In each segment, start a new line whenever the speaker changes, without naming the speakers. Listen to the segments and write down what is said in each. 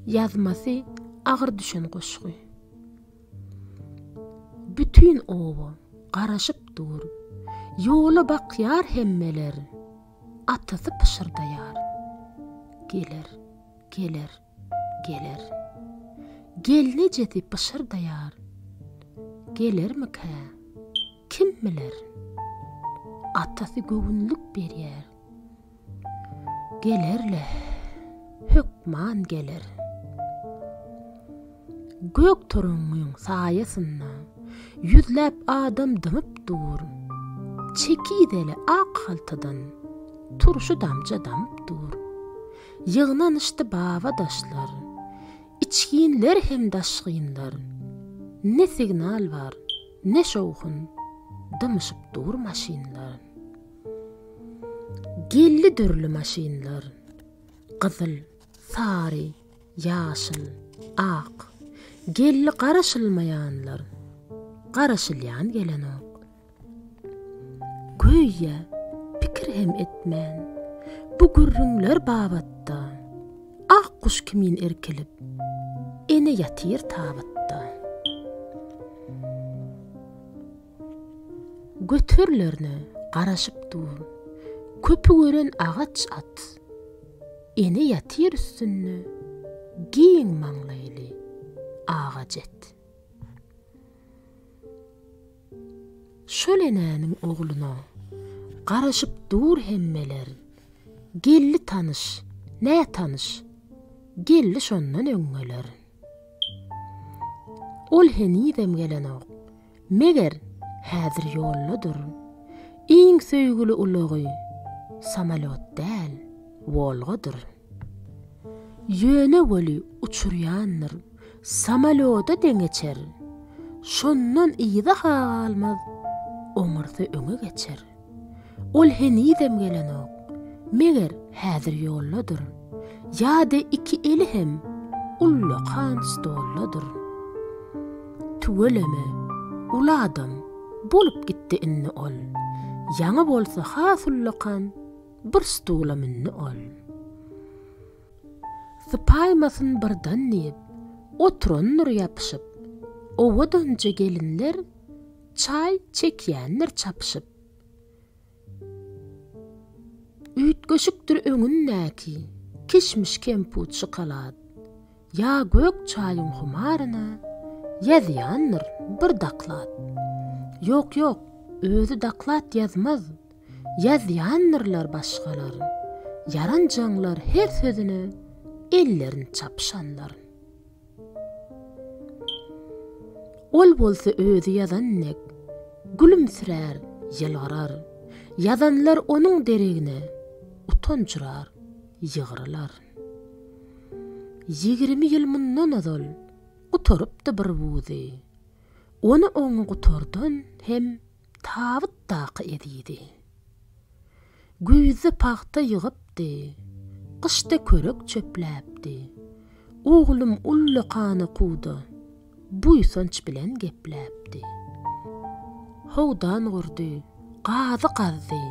yazması ağır düşen goşgy. Bütün owa garaşyp dur. Yola bakyar hemmeler. Atasy pışırdaýar. Geler, geler, geler. Gelnejeti pışırdaýar. Gelermika? Kim biler? Atasy göwünlük berýär. Gelerle, hökman geler. Gök torungyň saýasynda yüzläp adam dymyp dur. Çekideli ak haltadan turşu damca damyp dur. Yığnanışdy baba daşlar, içginler hem daşgynlar. Ne signal var, ne şowhun, dymyşyp dur maşinlar. Gelli dürlü maşinlar, gyzyl, sary, ýaşyl, ak, gelli garaşylmaýanlar, garaşylýan gelenok. Göýe, pikir hem etmän, bu gürrüňler babatda, ak kuş kimin erkelip, ene yatyr tabatda. Götürlerini garaşyp dur, köpü gören agaç at, ene yatyr üstünni, giň maňlaýly agaç et. Şölenäniň ogluna garaşyp dur hemmeler. Gelli tanış, ne tanış? Gelli şondan öňgeler. Ol henidem gelenok. Meger häzir ýolludur. Iň söýgüli ulagy samalot däl, Volgadyr. Ýöne boli uçurýandyr. Samaloda deňeçer. Şondan ýyda halmaz. Oňursy öňe geçer. Ol henidem gelenok. Meger häzir ýolludur. Ýa-da iki eli hem ullakan stolladyr. Tuweleme uladam bolup gitdi inni ol. Ýaňy bolsa hasullakan bir stola minni ol. Sypaýmasyn birden niyip, oturunur ýapyşyp, owa dönje gelinler çay çekýänler çapyşyp. Ütgöşükdir öňün näki, kişmiş kemput şokolad. Ya gök çayın humaryna, ýazýandyr bir daklat. Yok, özü daklat ýazmaz. Ýazýandyrlar başgalar. Yaranjaňlar her sözüne ellerini çapşanlar. Ol bolsa özü ýazannek, gülümsirär, ýylgyrar. Ýazanlar onuň deregine utançyrar, ýygrylar. 20 ýyl mundan azal gutorypdy bir buzy. Onu oňa gutordan hem tabyt daky edýdi. Güýzi paxta ýygypdy, qışda körek çöpläpdi. Oglum ullaqany quwdy, buýsanç bilen gepläpdi. Howdan gurdy, gazy gazdy,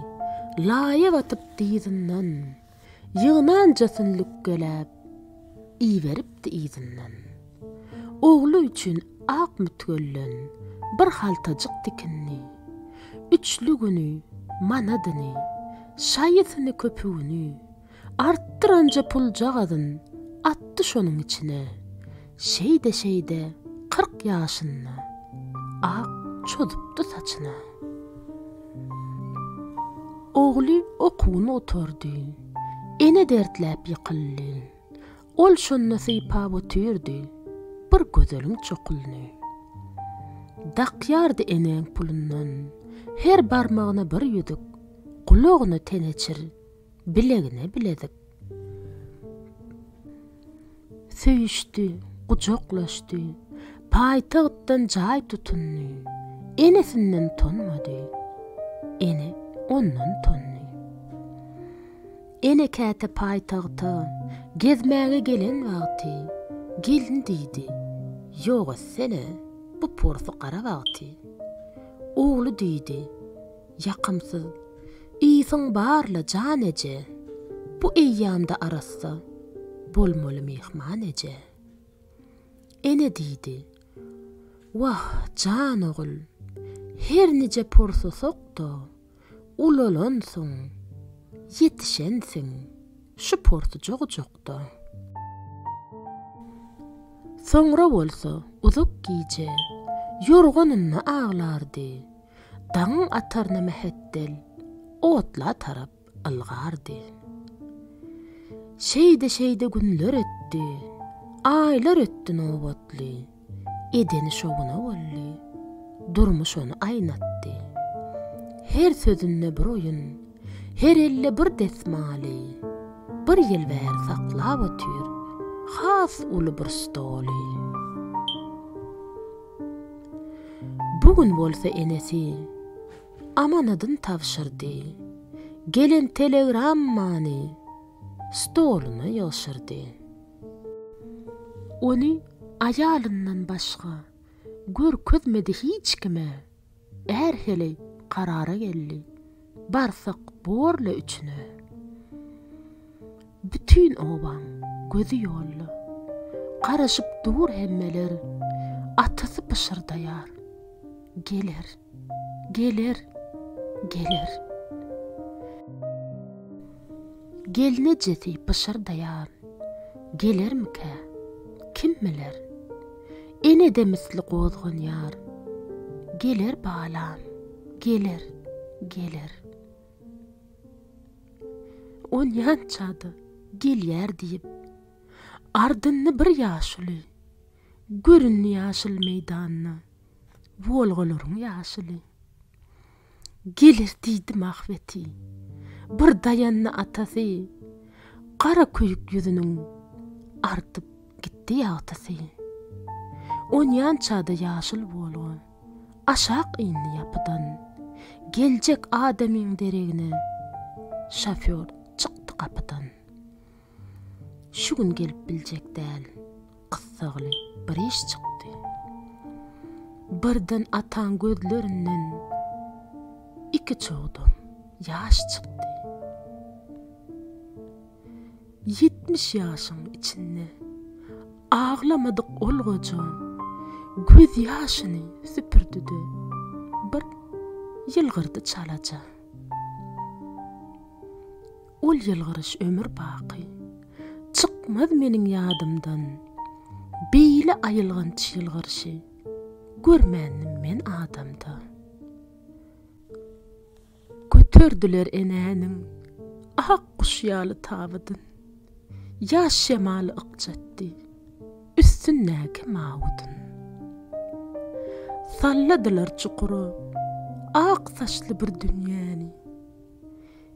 laýa batyp diýinden, ýygnanjasyn lükgeläp, iýberipdi izinden. Oglu üçin ak mütgöllen, bir haltajyk dikinni, üçlügüni, manadyny, şaýysyny köpügüni, arttyranja puljagydyn atdy şonuň içine. Şeýde 40 ýaşynda ak çödüpdi saçyna. Ogly okuwuny oturdy, ene dertläp ýykyldy. Ol şonda sypap otyrdy, bir gözeliň çokulny. Dakyardy eneň pulundan, her barmagyna bir ýüdük, gulagyny teneçir, bilegine biledik. Söýüşdi, gujaklaşdy, paýtagtdan jaý tutundy. Enesinden tonmady, ene ondan tondy. Ene käte paýtagta gezmäge gelen wagty gelin diýdi. Ýoga sene bu porsu gara wagty. Ogly diýdi. Ýakymsyz, iýsiň barla jan eje. Bu eýýamda arassa bolmaly mehman eje. Ene diýdi. Wah, jan ogul. Her nice porsusokda ulolansyň, yetişensiň. Şu porsu jokda. Soňra bolsa uzak giýje, yorganyny ağlardy. Daň atarna mehetdel, otla tarap algardy. Şeyde günler ötdi, aylar ötdi nobatly. Edeni şowuna bolly, durmuş onu aýnatdy. Her sözünde bir oyun, her elle bir desmali, bir ýylbär saklap ötür, has uly bir stoly. Bugün bolsa enesi amanadyn tawşyrdy. Gelen telegrammany stoluna ýaşyrdy. Ony ayalyndan başga görkezmedi hiç kime. Erheli karara geldi. Barsak borla üçüne. Bütün oban gözü yollu. Karaşıp dur hemmeler. Atası pışırdayar. Gelir. Gelnecesi pışırdayar. Gelir mi ki? Kim bilir? Ene de misli gozgun yar. Gelir balam. Gelir. On yançadı. Gelyer diýip. Ardynny bir ýaşuly. Görünni ýaşyl meýdanyny. Volgalaryň ýaşuly. Gelir diýdi mahweti. Bir dayanny atasy. Kara köýük ýüzüniň artyp gitdi ýatasy. On yançada ýaşyl bolgy. Aşak indi yapıdan. Geljek adamyň deregine. Şoför çykdy kapydan. Şu gün gelip biljek däl. Kyssaly bir iş çykdy. Birden atan gözlerinden iki çoğdum. Yaş çykdy. 70 ýaşyň içinde ağlamadyk olgoja göz ýaşyny süpürdüdi. Bir ýylgyrdy çalaja. Ol ýylgyryş ömür baky. Çykmaz meniň ýadymdan. Beýle aýylgan ýylgyryşy. Görmändim men adamda. Götürdüler enäniň ak kuşyaly tabydyn. Yaş şemaly ykjatdy. Üstünnäki mawudyn. Salladylar çukuru. Ak saçly bir dünýäni.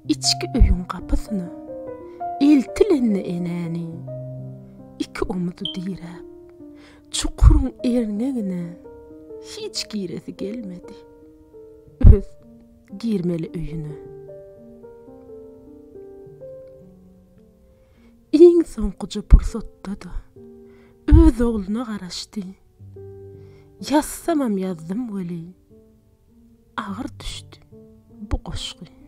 İçki öýüň kapysyny. Eltilenni enäni. İki omudu diýräp. Çukuruň erňegine hiç giresi gelmedi. Öz girmeli öýüne. Iň soňkuja pursatda da öz ogluna garaşdy. Yazsamam yazdım weli. Agyr düşdi bu goşgy.